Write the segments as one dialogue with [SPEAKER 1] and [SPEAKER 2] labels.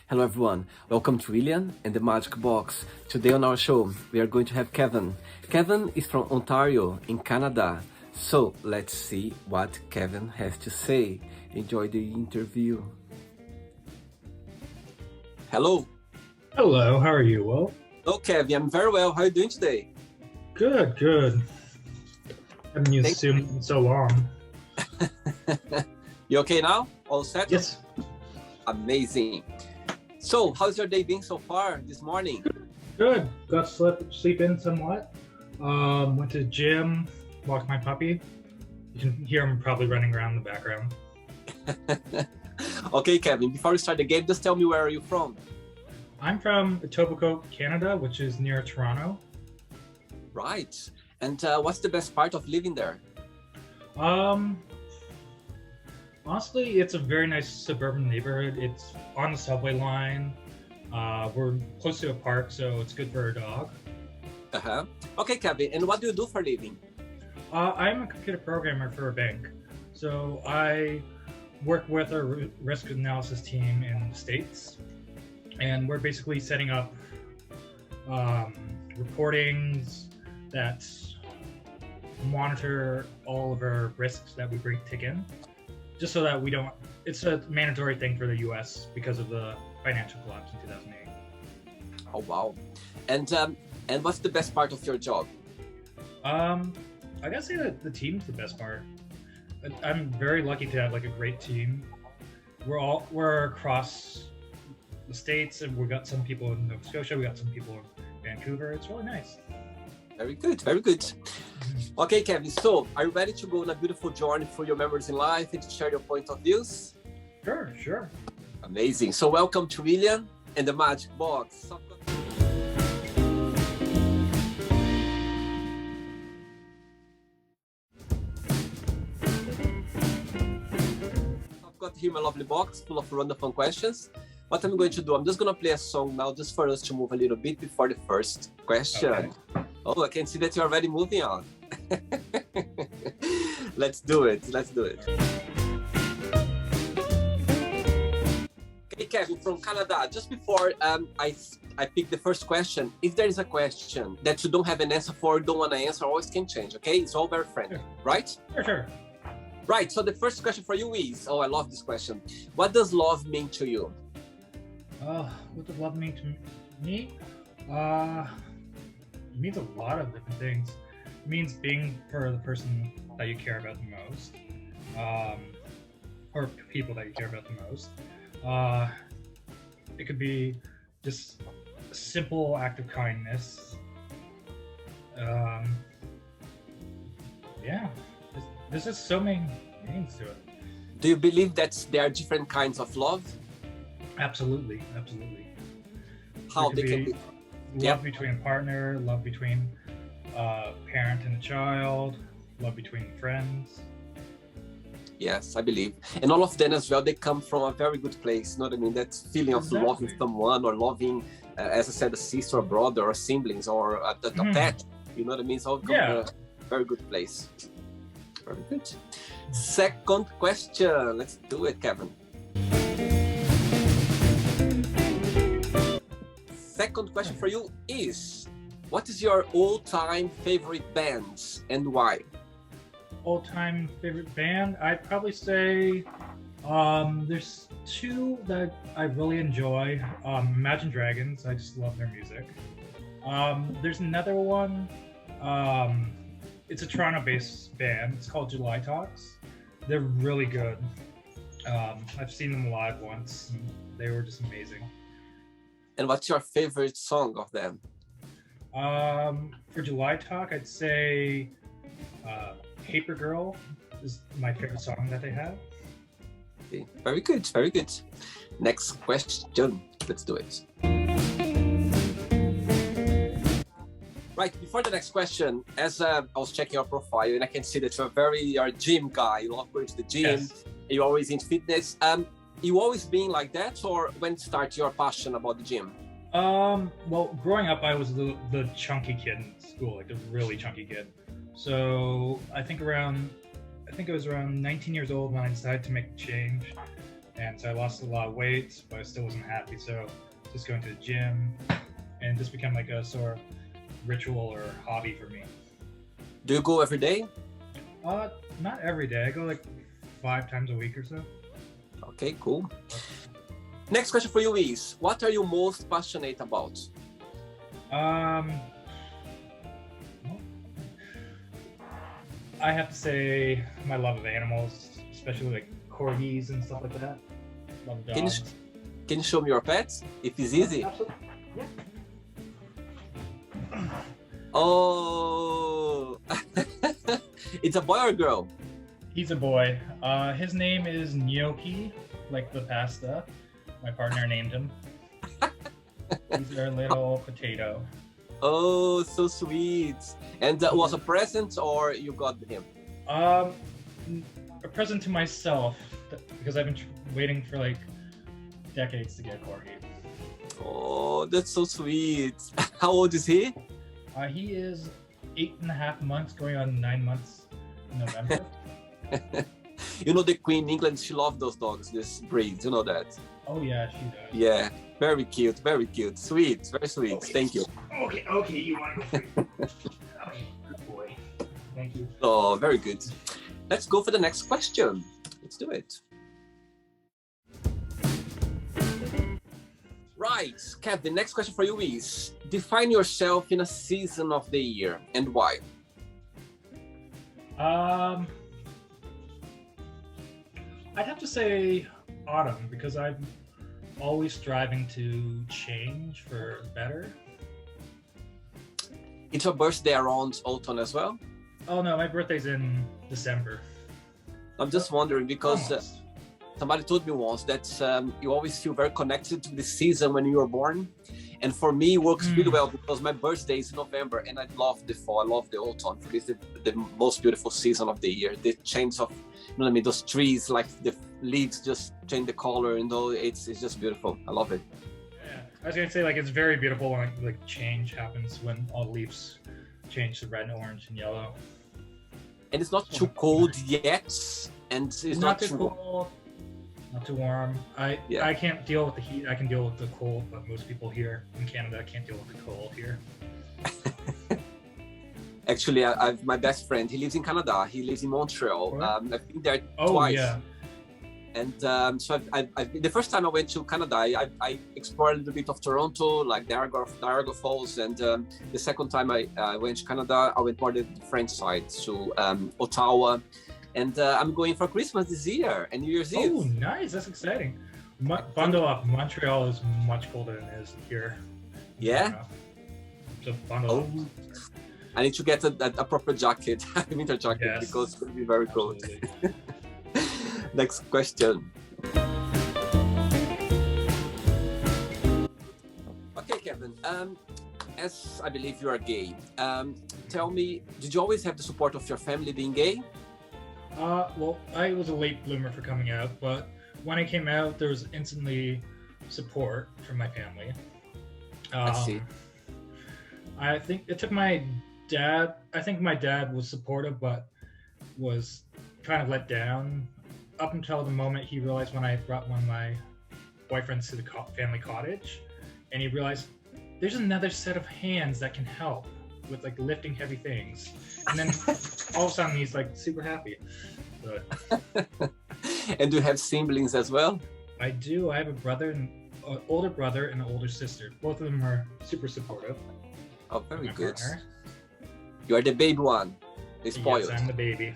[SPEAKER 1] Hello everyone, welcome to William and the Magic Box. Today on our show, we are going to have Kevin. Kevin is from Ontario in Canada. So let's see what Kevin has to say. Enjoy the interview. Hello.
[SPEAKER 2] Hello, how are you, Will?
[SPEAKER 1] Hello Kevin, I'm very well. How are you doing today?
[SPEAKER 2] Good. Haven't used Zoom in so long.
[SPEAKER 1] You okay now? All set?
[SPEAKER 2] Yes.
[SPEAKER 1] Amazing. So, how's your day been so far this morning?
[SPEAKER 2] Good. Got sleep in somewhat. Went to the gym, walked my puppy. You can hear him probably running around in the background.
[SPEAKER 1] Okay, Kevin, before we start the game, just tell me where are you from?
[SPEAKER 2] I'm from Etobicoke, Canada, which is near Toronto.
[SPEAKER 1] Right. And what's the best part of living there?
[SPEAKER 2] Honestly, it's a very nice suburban neighborhood. It's on the subway line. We're close to a park, so it's good for a dog.
[SPEAKER 1] Okay, Kevin, and what do you do for a living?
[SPEAKER 2] I'm a computer programmer for a bank. So I work with a risk analysis team in the States. And we're basically setting up reportings that monitor all of our risks that we take in, just so that we don't, it's a mandatory thing for the US because of the financial collapse in 2008.
[SPEAKER 1] Oh, wow. And what's the best part of your job?
[SPEAKER 2] I gotta say that the team's the best part. I'm very lucky to have like a great team. We're across the States, and we got some people in Nova Scotia, we got some people in Vancouver. It's really nice.
[SPEAKER 1] Very good. Okay, Kevin, so are you ready to go on a beautiful journey through your memories in life and to share your point of views?
[SPEAKER 2] Sure.
[SPEAKER 1] Amazing. So welcome to William and the Magic Box. I've got here my lovely box full of random fun questions. What I'm going to do, I'm just going to play a song now just for us to move a little bit before the first question. Okay. Oh, I can see that you're already moving on. Let's do it. Okay, Kevin, from Canada, just before I pick the first question, if there is a question that you don't have an answer for, don't want to answer, always can change, okay? It's all very friendly, right?
[SPEAKER 2] Sure.
[SPEAKER 1] Right, so the first question for you is, I love this question. What does love mean to you?
[SPEAKER 2] What does love mean to me? It means a lot of different things. It means being for the person that you care about the most, or people that you care about the most. It could be just a simple act of kindness. There's just so many meanings to it.
[SPEAKER 1] Do you believe that there are different kinds of love?
[SPEAKER 2] Absolutely.
[SPEAKER 1] How they can be?
[SPEAKER 2] Love between a partner, love between a parent and a child, love between friends.
[SPEAKER 1] Yes, I believe. And all of them as well, they come from a very good place. You know what I mean? That feeling of loving someone or loving, as I said, a sister or brother or siblings or a pet. You know what I mean? It's all come from a very good place. Very good. Second question. Let's do it, Kevin. Second question for you is, what is your all-time favorite band and why?
[SPEAKER 2] All-time favorite band? I'd probably say there's two that I really enjoy. Imagine Dragons, I just love their music. There's another one, it's a Toronto-based band. It's called July Talks. They're really good. I've seen them live once, and they were just amazing.
[SPEAKER 1] And what's your favorite song of them?
[SPEAKER 2] For July Talk, I'd say Paper Girl is my favorite song that they have.
[SPEAKER 1] Okay. Very good. Next question. Let's do it. Right, before the next question, as I was checking your profile, and I can see that you're a gym guy. You love going to the gym.
[SPEAKER 2] Yes.
[SPEAKER 1] You're always in fitness. You always been like that, or when start your passion about the gym?
[SPEAKER 2] Well, growing up, I was the chunky kid in school, like the really chunky kid. So I think I was around 19 years old when I decided to make the change. and so I lost a lot of weight, but I still wasn't happy. So just going to the gym, and this became like a sort of ritual or hobby for me.
[SPEAKER 1] Do you go every day?
[SPEAKER 2] Not every day. I go like 5 times a week or so.
[SPEAKER 1] Okay, cool. Next question for you is, what are you most passionate about?
[SPEAKER 2] I have to say my love of animals, especially like corgis and stuff like that. Love dogs.
[SPEAKER 1] Can you show me your pets? If it's easy.
[SPEAKER 2] Absolutely. Yeah.
[SPEAKER 1] Oh, it's a boy or a girl?
[SPEAKER 2] He's a boy. His name is Gnocchi, like the pasta. My partner named him. He's our little potato.
[SPEAKER 1] Oh, so sweet. And was a present or you got him?
[SPEAKER 2] A present to myself, because I've been waiting for like decades to get a corgi.
[SPEAKER 1] Oh, that's so sweet. How old is he?
[SPEAKER 2] He is 8.5 months, going on 9 months in November.
[SPEAKER 1] You know the Queen in England, she loves those dogs, this breed, you know that?
[SPEAKER 2] Oh yeah, she does.
[SPEAKER 1] Yeah, very cute, sweet, very sweet.
[SPEAKER 2] Okay.
[SPEAKER 1] Thank you.
[SPEAKER 2] Okay, you want to go free. Okay, good boy. Thank you.
[SPEAKER 1] Oh, very good. Let's go for the next question. Let's do it. Right, Kev, the next question for you is, define yourself in a season of the year and why?
[SPEAKER 2] I'd have to say autumn, because I'm always striving to change for better.
[SPEAKER 1] It's your birthday around autumn as well?
[SPEAKER 2] Oh no, my birthday's in December.
[SPEAKER 1] I'm just wondering because
[SPEAKER 2] Almost.
[SPEAKER 1] somebody told me once that you always feel very connected to the season when you were born. And for me, it works really well because my birthday is in November and I love the fall, I love the autumn. For me, it's the most beautiful season of the year. The change of, you know what I mean, those trees, like the leaves just change the color and all, it's just beautiful. I love it.
[SPEAKER 2] Yeah, I was gonna say like it's very beautiful when like change happens when all the leaves change to red, orange, and yellow.
[SPEAKER 1] And it's not too cold yet, and it's
[SPEAKER 2] Not too cold, not too warm. I can't deal with the heat. I can deal with the cold, but most people here in Canada can't deal with the cold here.
[SPEAKER 1] Actually, I've my best friend. He lives in Canada. He lives in Montreal. I've been there twice.
[SPEAKER 2] Yeah.
[SPEAKER 1] And so the first time I went to Canada, I explored a little bit of Toronto, like Niagara Falls. And the second time I went to Canada, I went more the French side, to Ottawa. And I'm going for Christmas this year and New Year's Eve.
[SPEAKER 2] Oh, nice! That's exciting. Bundle up. Montreal is much colder than it is here.
[SPEAKER 1] Yeah.
[SPEAKER 2] So bundle up.
[SPEAKER 1] I need to get a proper jacket, a winter jacket, because it's going to be very cold. Next question. Okay, Kevin. As I believe you are gay, tell me, did you always have the support of your family being gay?
[SPEAKER 2] Well, I was a late bloomer for coming out, but when I came out, there was instantly support from my family.
[SPEAKER 1] I see.
[SPEAKER 2] I think it took my dad. I think my dad was supportive, but was kind of let down up until the moment he realized when I brought one of my boyfriends to the family cottage, and he realized there's another set of hands that can help with like lifting heavy things, and then all of a sudden he's like super happy. But
[SPEAKER 1] and do you have siblings as well? I
[SPEAKER 2] do. I have an older brother and an older sister. Both of them are super supportive.
[SPEAKER 1] Oh, very good. Partner. You are the baby one. They spoiled.
[SPEAKER 2] Yes, I'm the baby.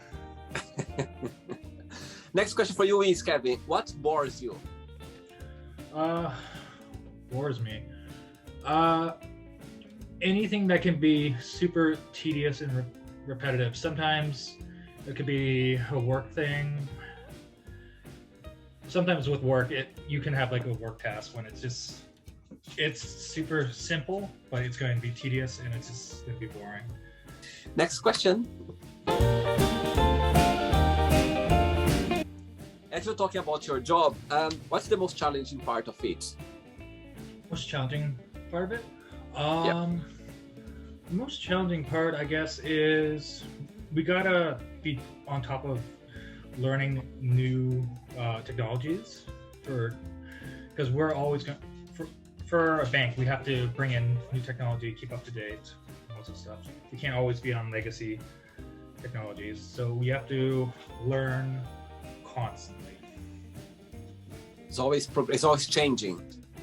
[SPEAKER 1] Next question for you is, Kevin, what bores you?
[SPEAKER 2] Bores me. Anything that can be super tedious and repetitive. Sometimes it could be a work thing. Sometimes with work, you can have like a work task when it's super simple, but it's going to be tedious and it's just going to be boring.
[SPEAKER 1] Next question. As you're talking about your job, what's the most challenging part of it?
[SPEAKER 2] Most challenging part of it? The most challenging part, I guess, is we gotta be on top of learning new technologies. because we're always going for a bank, we have to bring in new technology, keep up to date, all this stuff. We can't always be on legacy technologies, so we have to learn constantly.
[SPEAKER 1] It's always changing.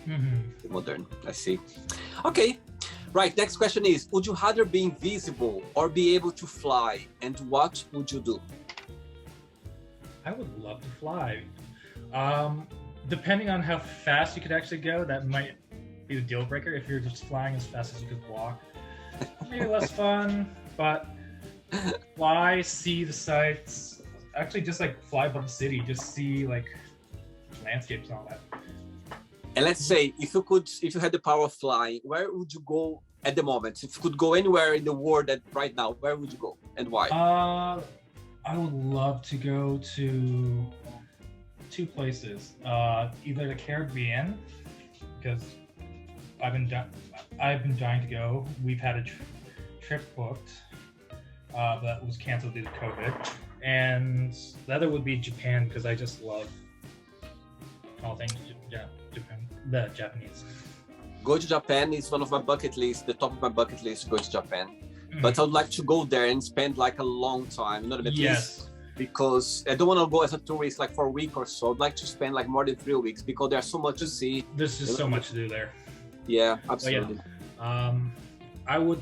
[SPEAKER 2] Mm-hmm.
[SPEAKER 1] Modern. I see. Okay. Right. Next question is: would you rather be invisible or be able to fly? And what would you do?
[SPEAKER 2] I would love to fly. Depending on how fast you could actually go, that might be the deal breaker. If you're just flying as fast as you could walk, maybe less fun. But fly, see the sights. Actually, just like fly above the city, just see like landscapes and all that.
[SPEAKER 1] And let's say if you had the power of flying, where would you go at the moment? If you could go anywhere in the world right now, where would you go and why?
[SPEAKER 2] I would love to go to two places. Either the Caribbean, because I've been dying to go. We've had a trip booked, but was canceled due to COVID. And the other would be Japan, because I just love all things Japan, the Japanese.
[SPEAKER 1] Go to Japan is one of my bucket lists, the top of my bucket list to go to Japan.
[SPEAKER 2] Mm-hmm.
[SPEAKER 1] But I would like to go there and spend like a long time, you know what I mean?
[SPEAKER 2] Yes.
[SPEAKER 1] Because I don't want to go as a tourist like for a week or so. I'd like to spend like more than 3 weeks because there's so much to see.
[SPEAKER 2] There's just so much to do there.
[SPEAKER 1] Yeah, absolutely.
[SPEAKER 2] Yeah. I would,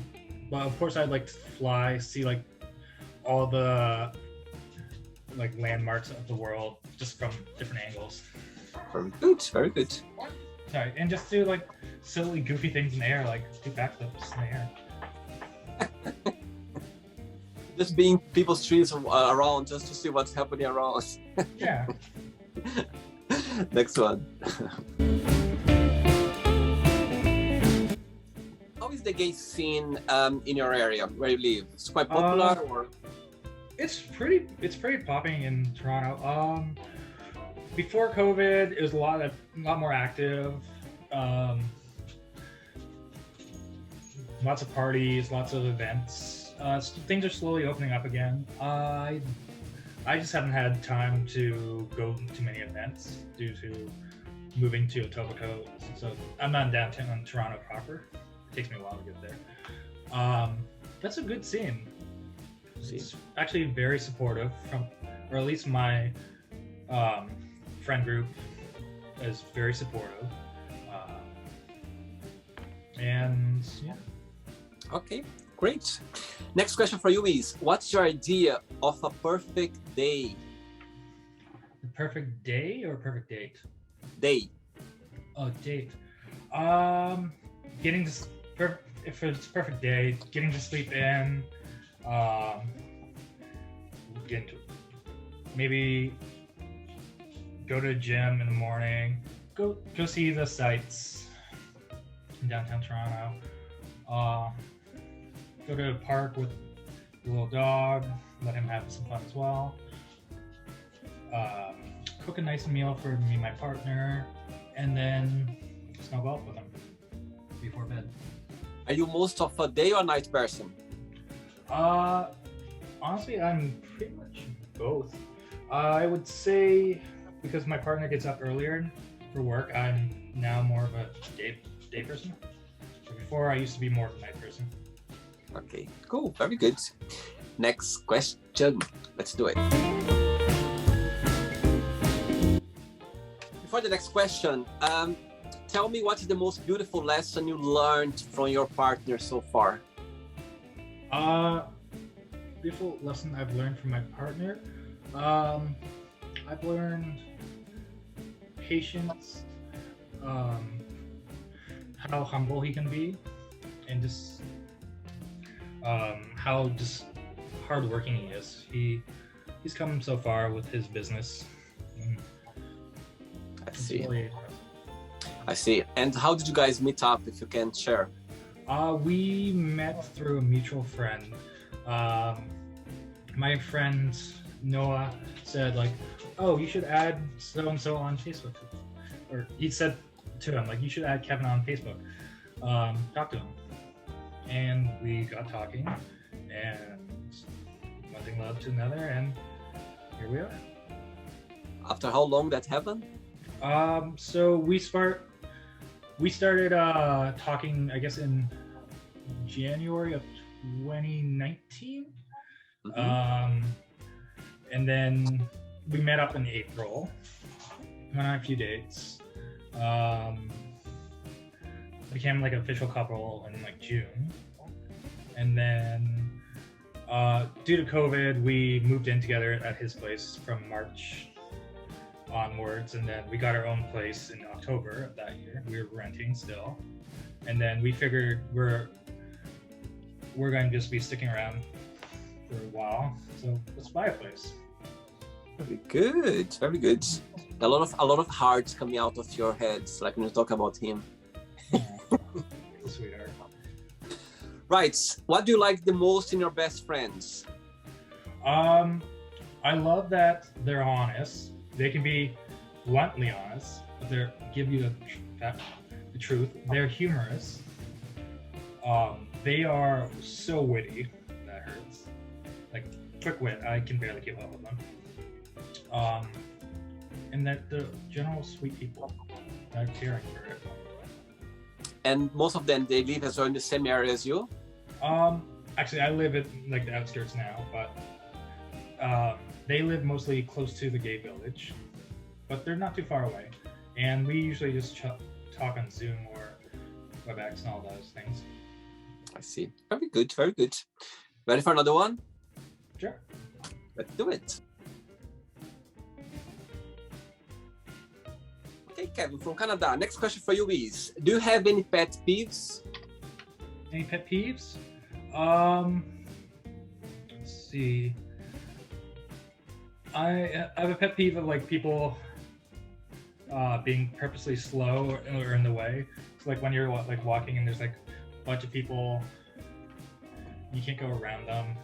[SPEAKER 2] but of course I'd like to fly, see like all the like landmarks of the world just from different angles.
[SPEAKER 1] Very good, very good.
[SPEAKER 2] Sorry, and just do like silly, goofy things in the air, like do backflips in the air.
[SPEAKER 1] Just being people's trees around just to see what's happening around.
[SPEAKER 2] Yeah.
[SPEAKER 1] Next one. How is the gay scene in your area where you live? It's quite popular, or?
[SPEAKER 2] It's pretty popping in Toronto. Before COVID, it was a lot more active. Lots of parties, lots of events. Things are slowly opening up again. I just haven't had time to go to many events due to moving to Etobicoke. So I'm not in downtown Toronto proper. It takes me a while to get there. That's a good scene. It's actually very supportive or at least my friend group is very supportive. And yeah.
[SPEAKER 1] Okay, great. Next question for you is, what's your idea of a perfect day?
[SPEAKER 2] The perfect day or perfect date?
[SPEAKER 1] Day.
[SPEAKER 2] Oh, date. Getting to if it's perfect day, getting to sleep in. Getting to maybe go to a gym in the morning. Go see the sights in downtown Toronto. Go to a park with the little dog, let him have some fun as well. Cook a nice meal for me and my partner, and then snuggle up with him before bed.
[SPEAKER 1] Are you most of a day or night person?
[SPEAKER 2] Honestly, I'm pretty much both. I would say because my partner gets up earlier for work, I'm now more of a day person. So before, I used to be more of a night person.
[SPEAKER 1] Okay, cool, very good. Next question, let's do it. Before the next question, tell me what is the most beautiful lesson you learned from your partner so far?
[SPEAKER 2] Beautiful lesson I've learned from my partner. I've learned patience, how humble he can be, and just how just hardworking he is. He's come so far with his business.
[SPEAKER 1] I see.
[SPEAKER 2] Really
[SPEAKER 1] I see. And how did you guys meet up, if you can share?
[SPEAKER 2] We met through a mutual friend. My friend Noah said like, "Oh, you should add so and so on Facebook," or he said to him like, "You should add Kevin on Facebook." Talk to him, and we got talking, and one thing led to another, and here we are.
[SPEAKER 1] After how long that happened?
[SPEAKER 2] So we started talking, I guess, in January of 2019.
[SPEAKER 1] Mhm.
[SPEAKER 2] And then we met up in April. Went on a few dates. Became like an official couple in like June. And then due to COVID, we moved in together at his place from March onwards, and then we got our own place in October of that year. We were renting still, and then we figured we're going to just be sticking around for a while, so let's buy a place.
[SPEAKER 1] Very good, very good. A lot of hearts coming out of your heads, like when you talk about him.
[SPEAKER 2] Sweetheart.
[SPEAKER 1] Right. What do you like the most in your best friends?
[SPEAKER 2] I love that they're honest. They can be bluntly honest, but they give you the truth. They're humorous. They are so witty that hurts. Like quick wit, I can barely keep up with them. And that the general sweet people that are caring for it.
[SPEAKER 1] And most of them, they live as well in the same area as you?
[SPEAKER 2] Actually, I live at like the outskirts now, but they live mostly close to the gay village, but they're not too far away. And we usually just talk on Zoom or WebEx and all those things.
[SPEAKER 1] I see. Very good, very good. Ready for another one?
[SPEAKER 2] Sure.
[SPEAKER 1] Let's do it. Okay, Kevin from Canada. Next question for you is, do you have any pet peeves?
[SPEAKER 2] Any pet peeves? Let's see. I have a pet peeve of like people being purposely slow or in the way. It's like when you're like walking and there's like a bunch of people, you can't go around them.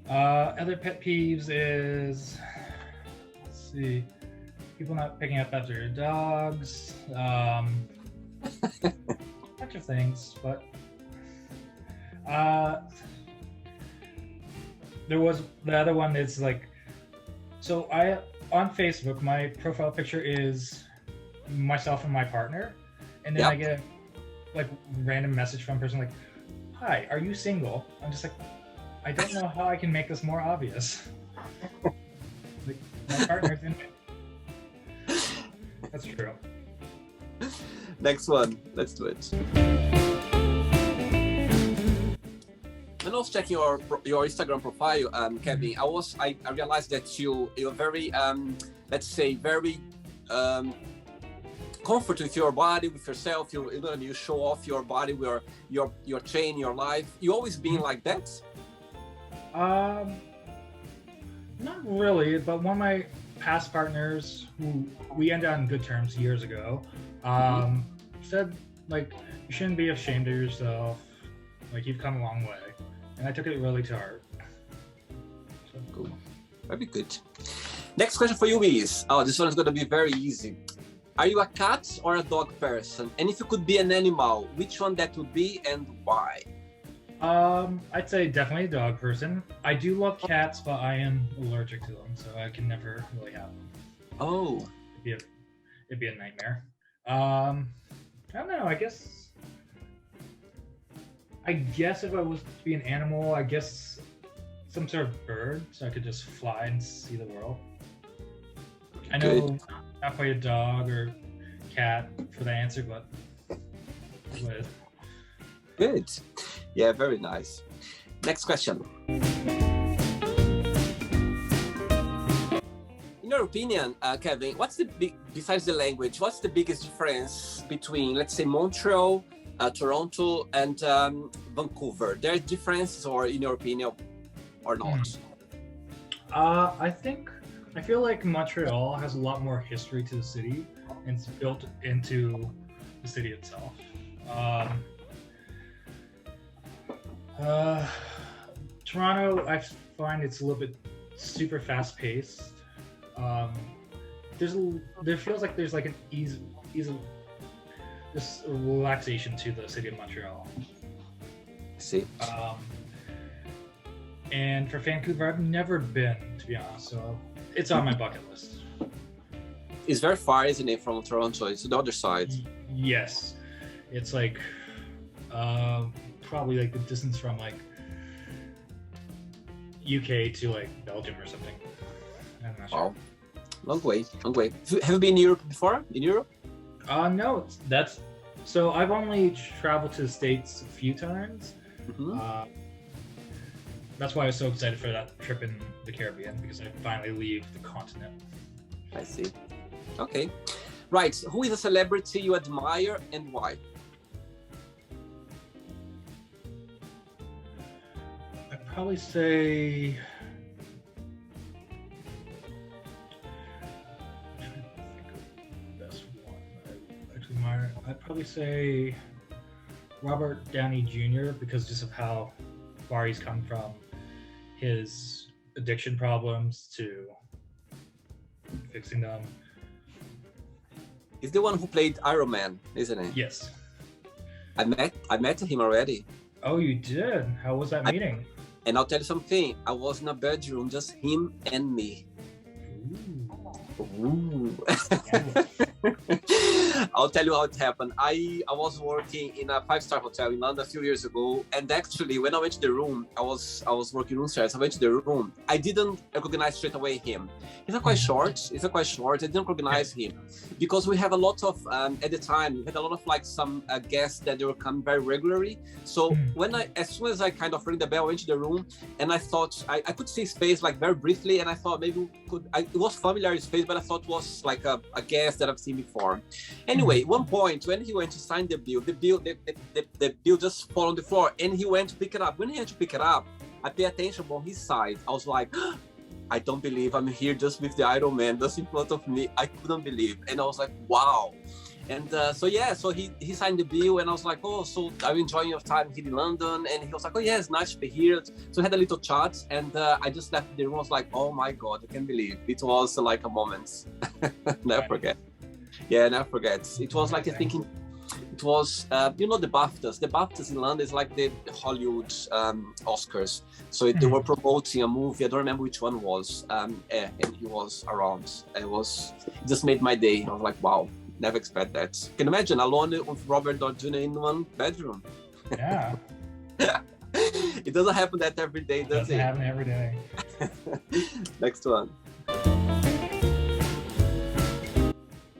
[SPEAKER 2] Other pet peeves is, let's see, people not picking up after their dogs. Bunch of things, but there was the other one is like, so I on Facebook my profile picture is myself and my partner, and then I get like random message from a person like, "Hi, are you single?" I'm just like, I don't know how I can make this more obvious. Like, my partner's in it. That's true.
[SPEAKER 1] Next one, let's do it. When I was checking your Instagram profile, Kevin, I realized that you're very let's say very comfortable with your body, with yourself. You show off your body, your chain, your life. You always been like that?
[SPEAKER 2] Not really, but one of my past partners who we ended on good terms years ago said like, you shouldn't be ashamed of yourself, like you've come a long way, and I took it really to heart. So
[SPEAKER 1] cool. Very good. Next question for you is, this one is going to be very easy. Are you a cat or a dog person? And if you could be an animal, which one that would be and why?
[SPEAKER 2] I'd say definitely a dog person. I do love cats, but I am allergic to them, so I can never really have them.
[SPEAKER 1] Oh.
[SPEAKER 2] It'd be a nightmare. I don't know, I guess if I was to be an animal, I guess some sort of bird, so I could just fly and see the world. I know not quite a dog or cat for the answer, but it is.
[SPEAKER 1] Good. Yeah, very nice. Next question. In your opinion, Kevin, besides the language, what's the biggest difference between, let's say, Montreal, Toronto, and Vancouver? There are differences, or in your opinion, or not?
[SPEAKER 2] I feel like Montreal has a lot more history to the city, and it's built into the city itself. Toronto, I find it's a little bit super fast paced. There feels like there's like an ease this relaxation to the city of Montreal.
[SPEAKER 1] See.
[SPEAKER 2] And for Vancouver, I've never been, to be honest, so it's on my bucket list.
[SPEAKER 1] It's very far, isn't it, from Toronto? It's the other side.
[SPEAKER 2] Yes, it's like probably like the distance from like UK to like Belgium or something. I'm not sure.
[SPEAKER 1] Wow, long way. Have you been in Europe before? In Europe?
[SPEAKER 2] No, that's so I've only traveled to the States a few times. That's why I was so excited for that trip in the Caribbean, because I finally leave the continent.
[SPEAKER 1] I see. Okay. Right. Who is a celebrity you admire and why?
[SPEAKER 2] I'd probably say I'd probably say Robert Downey Jr. because just of how far he's come from his addiction problems to fixing them.
[SPEAKER 1] He's the one who played Iron Man, isn't he?
[SPEAKER 2] Yes.
[SPEAKER 1] I met him already.
[SPEAKER 2] Oh, you did? How was that meeting?
[SPEAKER 1] And I'll tell you something. I was in a bedroom, just him and me. Ooh. I'll tell you how it happened. I was working in a 5-star hotel in London a few years ago, and actually when I went to the room, I was working room service. I went to the room. I didn't recognize straight away him. He's quite short. I didn't recognize him because we have a lot of at the time we had a lot of like some guests that they were coming very regularly. So as soon as I kind of rang the bell, I went to the room, and I thought I could see his face like very briefly, and I thought maybe it was familiar his face, but I thought it was like a guest that I've seen before. Anyway, one point when he went to sign the bill just fell on the floor, and he went to pick it up. When he had to pick it up, I paid attention on his side. I was like, I don't believe I'm here just with the Iron Man just in front of me. I couldn't believe, and I was like, wow. And so he signed the bill, and I was like, oh, so are you enjoying your time here in London? And he was like, oh yeah, it's nice to be here. So we had a little chat, and I just left the room. I was like, oh my God, I can't believe it was like a moment. Never forget. Yeah, never forget. It was like thinking. It was, the BAFTAs. The BAFTAs in London is like the Hollywood Oscars. So they were promoting a movie. I don't remember which one was. And he was around. It just made my day. I was like, wow. Never expect that. Can you imagine alone with Robert Downey Jr. in one bedroom?
[SPEAKER 2] Yeah.
[SPEAKER 1] It doesn't happen that every day, does it?
[SPEAKER 2] Doesn't happen every day.
[SPEAKER 1] Next one.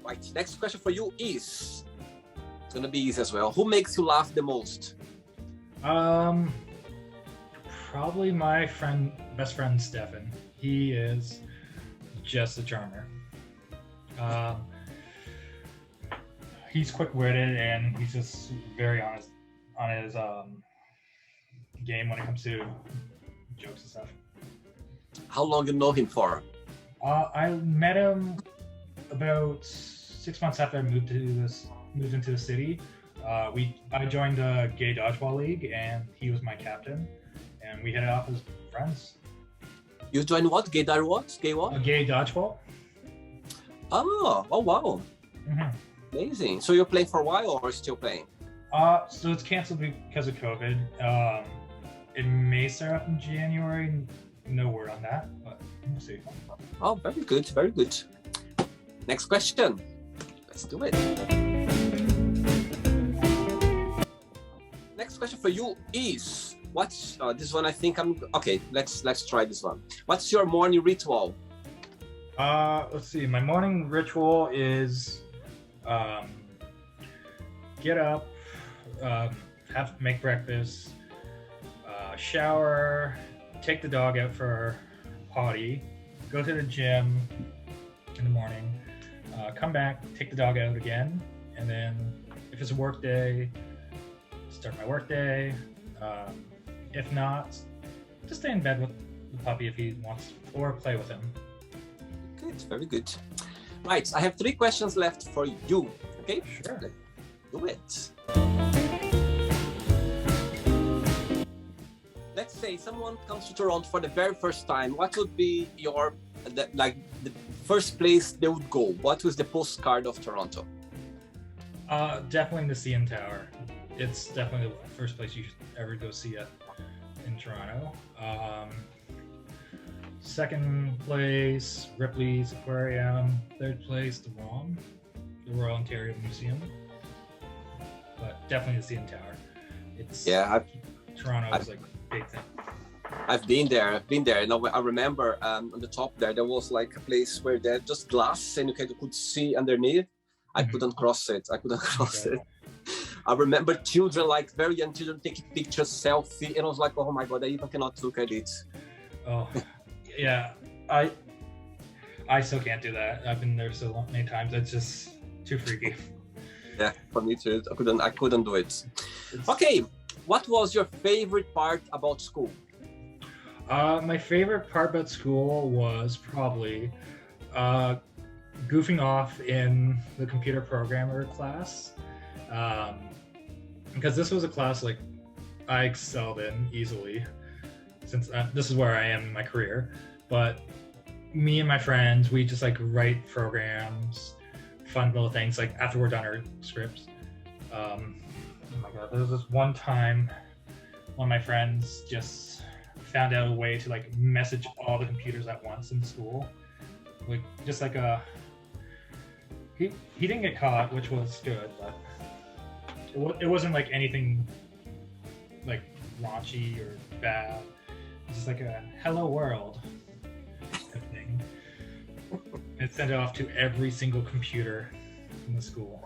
[SPEAKER 1] Right. Next question for you is, it's gonna be easy as well. Who makes you laugh the most?
[SPEAKER 2] Probably my best friend Stefan. He is just a charmer. He's quick-witted, and he's just very honest on his game when it comes to jokes and stuff. How
[SPEAKER 1] long you know him for?
[SPEAKER 2] I met him about 6 months after I moved into the city. I joined a gay dodgeball league, and he was my captain, and we hit it off as friends.
[SPEAKER 1] You joined what? Gay what? Gay what?
[SPEAKER 2] A gay dodgeball.
[SPEAKER 1] Oh wow.
[SPEAKER 2] Mm-hmm.
[SPEAKER 1] Amazing. So you're playing for a while or still playing?
[SPEAKER 2] So it's canceled because of COVID. It may start up in January. No word on that, but we'll see.
[SPEAKER 1] Oh, very good, very good. Next question. Let's do it. Next question for you is, what's this one? I think okay. Let's try this one. What's your morning ritual?
[SPEAKER 2] Let's see. My morning ritual is get up, make breakfast, shower, take the dog out for potty, go to the gym in the morning, come back, take the dog out again, and then if it's a work day, start my work day. If not, just stay in bed with the puppy if he wants, or play with him.
[SPEAKER 1] Good, very good. Right, I have 3 questions left for you. Okay?
[SPEAKER 2] Sure.
[SPEAKER 1] Let's do it. Let's say someone comes to Toronto for the very first time. What would be the first place they would go? What was the postcard of Toronto?
[SPEAKER 2] Definitely the CN Tower. It's definitely the first place you should ever go see it in Toronto. Second place, Ripley's Aquarium. Third place, the Royal Ontario Museum. But definitely the CN Tower. It's Toronto is like a big thing.
[SPEAKER 1] I've been there. And I remember on the top there was like a place where there's just glass and you could see underneath. I couldn't cross it. I remember children, like very young children, taking pictures, selfie, and I was like, oh my God, I even cannot look at it.
[SPEAKER 2] Oh, yeah. I still can't do that. I've been there so many times. It's just too freaky.
[SPEAKER 1] Yeah, for me too. I couldn't do it. Okay, what was your favorite part about school?
[SPEAKER 2] My favorite part about school was probably goofing off in the computer programmer class, because this was a class like I excelled in easily, since this is where I am in my career. But me and my friends, we just like write programs, fun little things like after we're done our scripts. Oh my God, there was this one time one of my friends just found out a way to like message all the computers at once in school, like just like he didn't get caught, which was good, but it wasn't like anything like raunchy or bad. It's just like a hello world thing. It sent it off to every single computer in the school.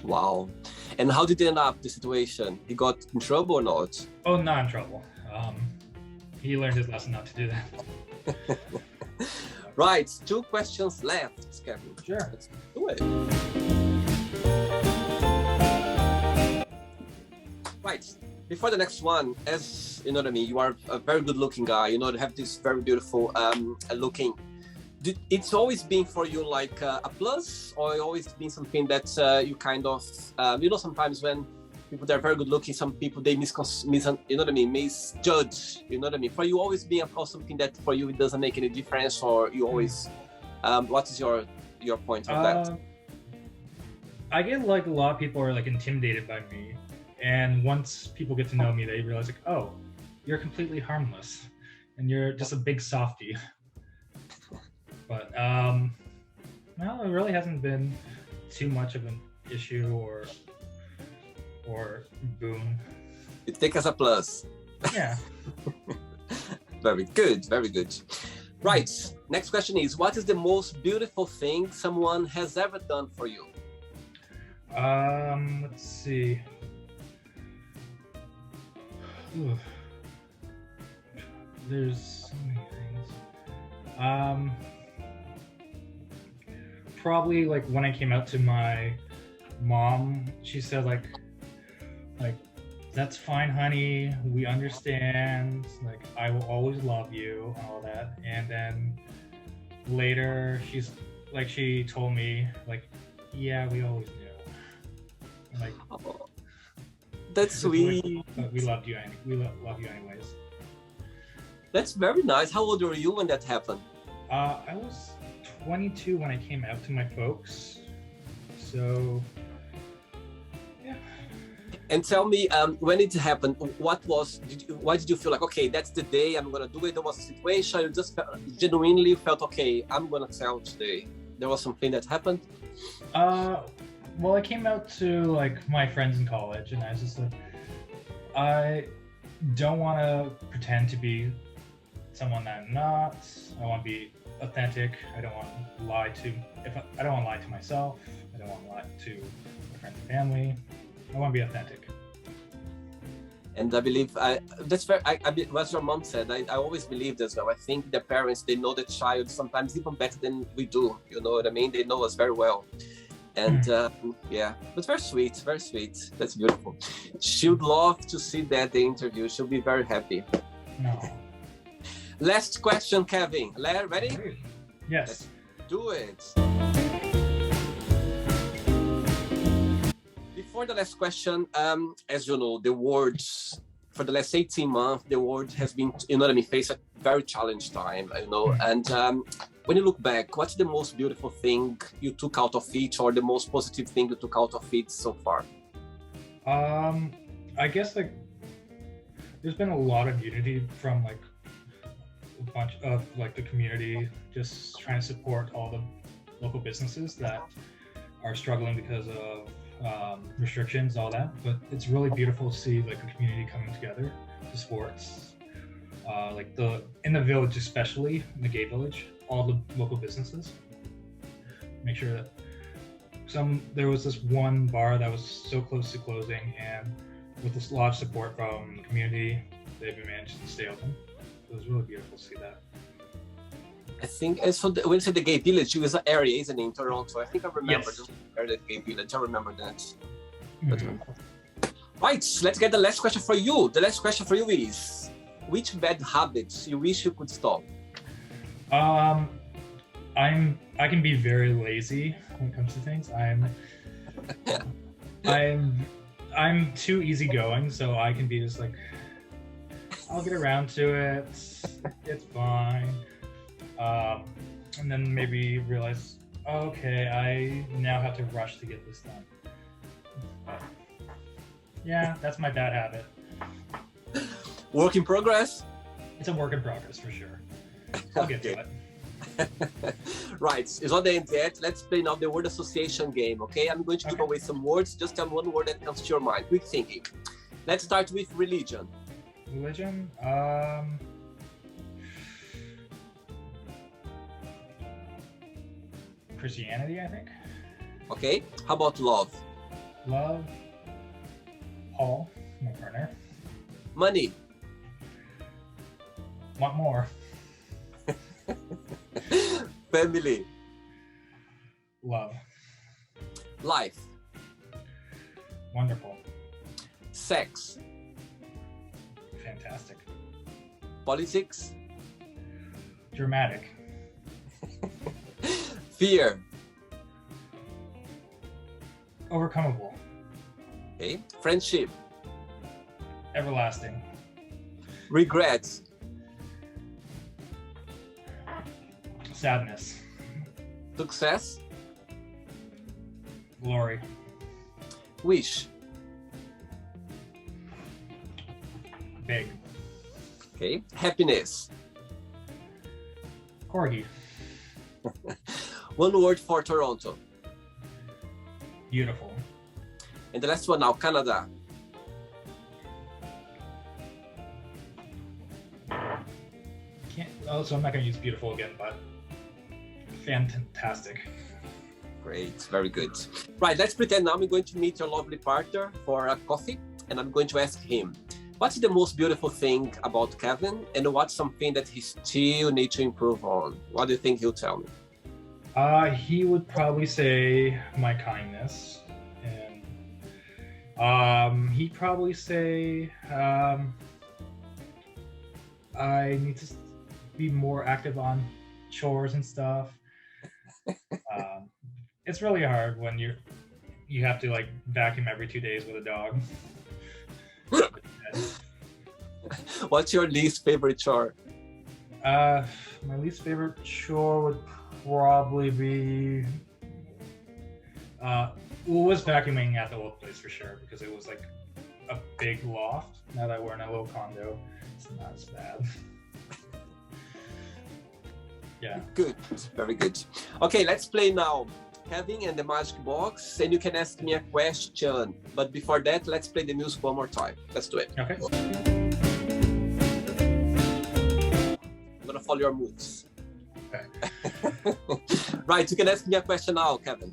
[SPEAKER 1] Wow. And how did it end up, the situation? He got in trouble or not?
[SPEAKER 2] Oh, not in trouble. He learned his lesson not to do that.
[SPEAKER 1] Right, 2 questions left, Kevin.
[SPEAKER 2] Sure.
[SPEAKER 1] Let's do it. Right, before the next one, as you know what I mean, you are a very good looking guy, you have this very beautiful looking. It's always been for you like a plus, or always been something that you kind of, sometimes when people that are very good looking, some people they misjudge, For you, always being something that for you it doesn't make any difference, or you always, what is your point of that?
[SPEAKER 2] I get like a lot of people are like intimidated by me, and once people get to know me, they realize like, oh, you're completely harmless, and you're just a big softie. But no, it really hasn't been too much of an issue or boon.
[SPEAKER 1] You take as a plus.
[SPEAKER 2] Yeah.
[SPEAKER 1] Very good, very good. Right, next question is, what is the most beautiful thing someone has ever done for you?
[SPEAKER 2] Let's see. Ooh. There's so many things. Probably like when I came out to my mom, she said like that's fine, honey, we understand, like I will always love you and all that. And then later she told me like, yeah, we always knew. And, like,
[SPEAKER 1] oh, that's sweet.
[SPEAKER 2] But we loved you. We love you anyways.
[SPEAKER 1] That's very nice. How old were you when that happened?
[SPEAKER 2] I was 22 when I came out to my folks. So, yeah. And
[SPEAKER 1] tell me, when it happened, why did you feel like, okay, that's the day I'm gonna do it? There was a situation you just genuinely felt, okay, I'm gonna tell today. There was something that happened?
[SPEAKER 2] Well, I came out to like my friends in college, and I was just like, I don't want to pretend to be someone that I'm not. I want to be authentic. I don't want to lie I don't want to lie to myself. I don't want to lie to my friends and family. I want to be authentic.
[SPEAKER 1] And I believe that's fair. What your mom said, I always believed as well. I think the parents, they know the child sometimes even better than we do. You know what I mean? They know us very well. And yeah, but very sweet, very sweet. That's beautiful. She'd love to see that the interview. She'll be very happy.
[SPEAKER 2] No.
[SPEAKER 1] Last question, Kevin. Ready?
[SPEAKER 2] Yes.
[SPEAKER 1] Let's do it. Before the last question, as you know, the words for the last 18 months, the world has been, faced a very challenging time, and when you look back, what's the most beautiful thing you took out of it, or the most positive thing you took out of it so far?
[SPEAKER 2] I guess like there's been a lot of unity from like a bunch of like the community, just trying to support all the local businesses that are struggling because of restrictions, all that. But it's really beautiful to see like the community coming together to sports, like in the village, especially in the gay village, all the local businesses. Make sure that there was this one bar that was so close to closing, and with a lot of support from the community, they've managed to stay open. It was really beautiful to see that.
[SPEAKER 1] I think, so when you say the gay village, it was an area, isn't it, in Toronto? I think I remember
[SPEAKER 2] Yes.
[SPEAKER 1] the gay village. I remember that.
[SPEAKER 2] Mhm.
[SPEAKER 1] Right, let's get the last question for you. The last question for you is, which bad habits you wish you could stop?
[SPEAKER 2] I can be very lazy when it comes to things. I'm too easygoing, so I can be just like, I'll get around to it. It's fine. And then maybe realize, okay, I now have to rush to get this done. Yeah, that's my bad habit.
[SPEAKER 1] Work in progress?
[SPEAKER 2] It's a work in progress for sure. I'll get to it.
[SPEAKER 1] Right, it's not the end yet. Let's play now the word association game, okay? I'm going to give away some words. Just tell me one word that comes to your mind. Quick thinking. Let's start with religion.
[SPEAKER 2] Religion? Christianity, I think.
[SPEAKER 1] Okay, how about love?
[SPEAKER 2] Love. Paul, my partner.
[SPEAKER 1] Money.
[SPEAKER 2] Want more.
[SPEAKER 1] Family.
[SPEAKER 2] Love.
[SPEAKER 1] Life.
[SPEAKER 2] Wonderful.
[SPEAKER 1] Sex.
[SPEAKER 2] Fantastic.
[SPEAKER 1] Politics.
[SPEAKER 2] Dramatic.
[SPEAKER 1] Fear.
[SPEAKER 2] Overcomable.
[SPEAKER 1] Okay, friendship.
[SPEAKER 2] Everlasting.
[SPEAKER 1] Regrets.
[SPEAKER 2] Sadness.
[SPEAKER 1] Success.
[SPEAKER 2] Glory.
[SPEAKER 1] Wish.
[SPEAKER 2] Big.
[SPEAKER 1] Okay, happiness.
[SPEAKER 2] Corgi.
[SPEAKER 1] One word for Toronto.
[SPEAKER 2] Beautiful.
[SPEAKER 1] And the last one now, Canada.
[SPEAKER 2] So I'm not going to use beautiful again, but fantastic.
[SPEAKER 1] Great, very good. Right, let's pretend now I'm going to meet your lovely partner for a coffee, and I'm going to ask him, what's the most beautiful thing about Kevin, and what's something that he still needs to improve on? What do you think he'll tell me?
[SPEAKER 2] He would probably say my kindness, and he'd probably say I need to be more active on chores and stuff. It's really hard when you have to like vacuum every 2 days with a dog.
[SPEAKER 1] What's your least favorite chore?
[SPEAKER 2] My least favorite chore would probably be was vacuuming at the old place for sure, because it was like a big loft. Now that we're in a little condo, it's not as bad. Yeah.
[SPEAKER 1] Good, very good. Okay, let's play now. Kevin and the Magic Box, and you can ask me a question. But before that, let's play the music one more time. Let's do it.
[SPEAKER 2] Okay.
[SPEAKER 1] I'm gonna follow your moves.
[SPEAKER 2] Okay.
[SPEAKER 1] Right, you can ask me a question now, Kevin.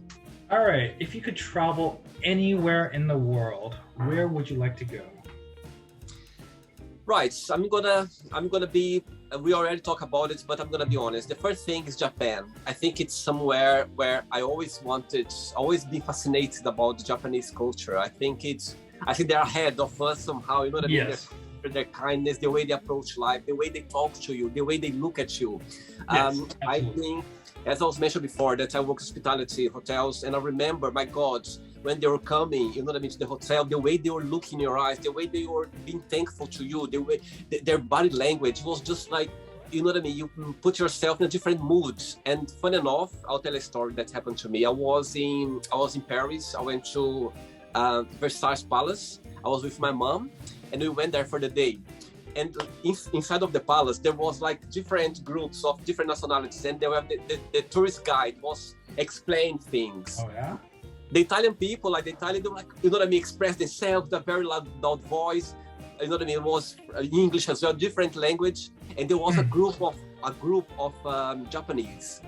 [SPEAKER 2] All right. If you could travel anywhere in the world, where would you like to go?
[SPEAKER 1] Right, so I'm gonna be, we already talked about it, but I'm gonna be honest. The first thing is Japan. I think it's somewhere where I always been fascinated about the Japanese culture. I think they're ahead of us somehow, you know what I mean?
[SPEAKER 2] Yes.
[SPEAKER 1] Their kindness, the way they approach life, the way they talk to you, the way they look at you.
[SPEAKER 2] Yes,
[SPEAKER 1] I think, as I was mentioned before, that I work hospitality, hotels, and I remember, my God, when they were coming, you know what I mean, to the hotel, the way they were looking in your eyes, the way they were being thankful to you, the way their body language was just like, you know what I mean, you put yourself in a different mood. And fun enough, I'll tell a story that happened to me. I was in Paris. I went to Versailles Palace. I was with my mom, and we went there for the day. and inside of the palace there was like different groups of different nationalities, and there were the tourist guide was explain things.
[SPEAKER 2] Oh yeah.
[SPEAKER 1] The Italian people, like the Italian, they were like, you know what I mean, express themselves, a very loud voice. You know what I mean? It was English as well, different language, and there was a group of Japanese.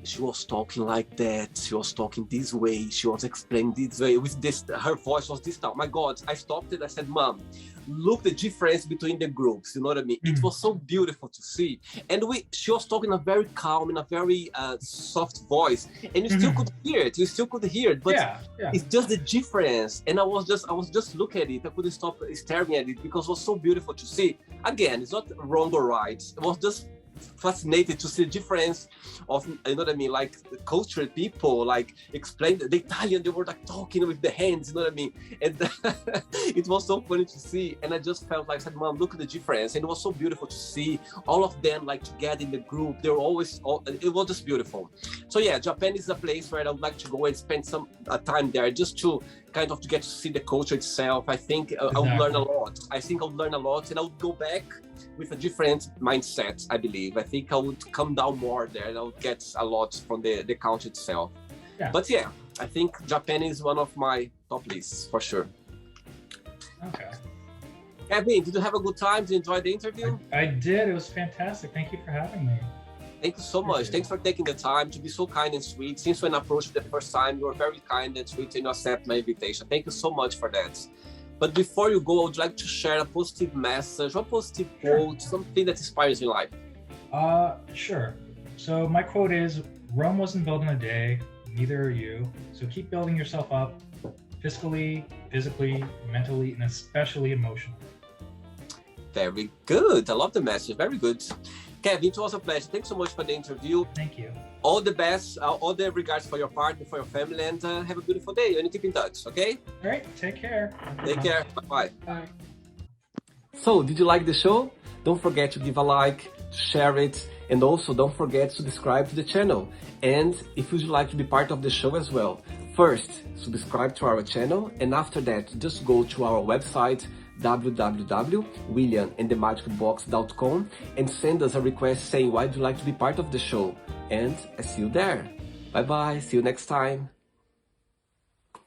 [SPEAKER 1] She was talking like that. She was talking this way. She was explaining this way with this. Her voice was this time. My God! I stopped it. I said, "Mom, look the difference between the groups." You know what I mean? It was so beautiful to see. And she was talking a very calm, in a very soft voice, and you still could hear it. You still could hear it, but it's just the difference. And I was just looking at it. I couldn't stop staring at it because it was so beautiful to see. Again, it's not wrong or right. It was just fascinated to see the difference of, you know what I mean, like the cultural people, like explain the Italian, they were like talking with the hands, you know what I mean, and it was so funny to see. And I just felt like, I said, Mom, look at the difference. And it was so beautiful to see all of them like together in the group. They were always it was just beautiful. So yeah, Japan is a place where I would like to go and spend some time there, just to kind of to get to see the culture itself. I think I would learn a lot. I think I would learn a lot, and I would go back with a different mindset, I believe. I think I would come down more there, and I would get a lot from the country itself. Yeah. But yeah, I think Japan is one of my top lists for sure.
[SPEAKER 2] Okay.
[SPEAKER 1] Kevin, did you have a good time? Did you enjoy the interview?
[SPEAKER 2] I did. It was fantastic. Thank you for having me.
[SPEAKER 1] Thank you so much. Thanks for taking the time to be so kind and sweet. Since when I approached you the first time, you were very kind and sweet, and you accept my invitation. Thank you so much for that. But before you go, I would like to share a positive message, a positive quote, something that inspires your life.
[SPEAKER 2] Sure. So my quote is, Rome wasn't built in a day, neither are you. So keep building yourself up, fiscally, physically, mentally, and especially emotionally.
[SPEAKER 1] Very good. I love the message. Very good. Kevin, it was a pleasure. Thanks so much for the interview.
[SPEAKER 2] Thank you.
[SPEAKER 1] All the best, all the regards for your partner, for your family, and have a beautiful day. And keep in touch, okay?
[SPEAKER 2] All right, take care.
[SPEAKER 1] Take care. Bye-bye.
[SPEAKER 2] Bye.
[SPEAKER 1] So, did you like the show? Don't forget to give a like, share it, and also don't forget to subscribe to the channel. And if you'd like to be part of the show as well, first, subscribe to our channel, and after that, just go to our website, www.williamandthemagicbox.com, and send us a request saying why do you like to be part of the show, and I see you there. Bye bye, see you next time.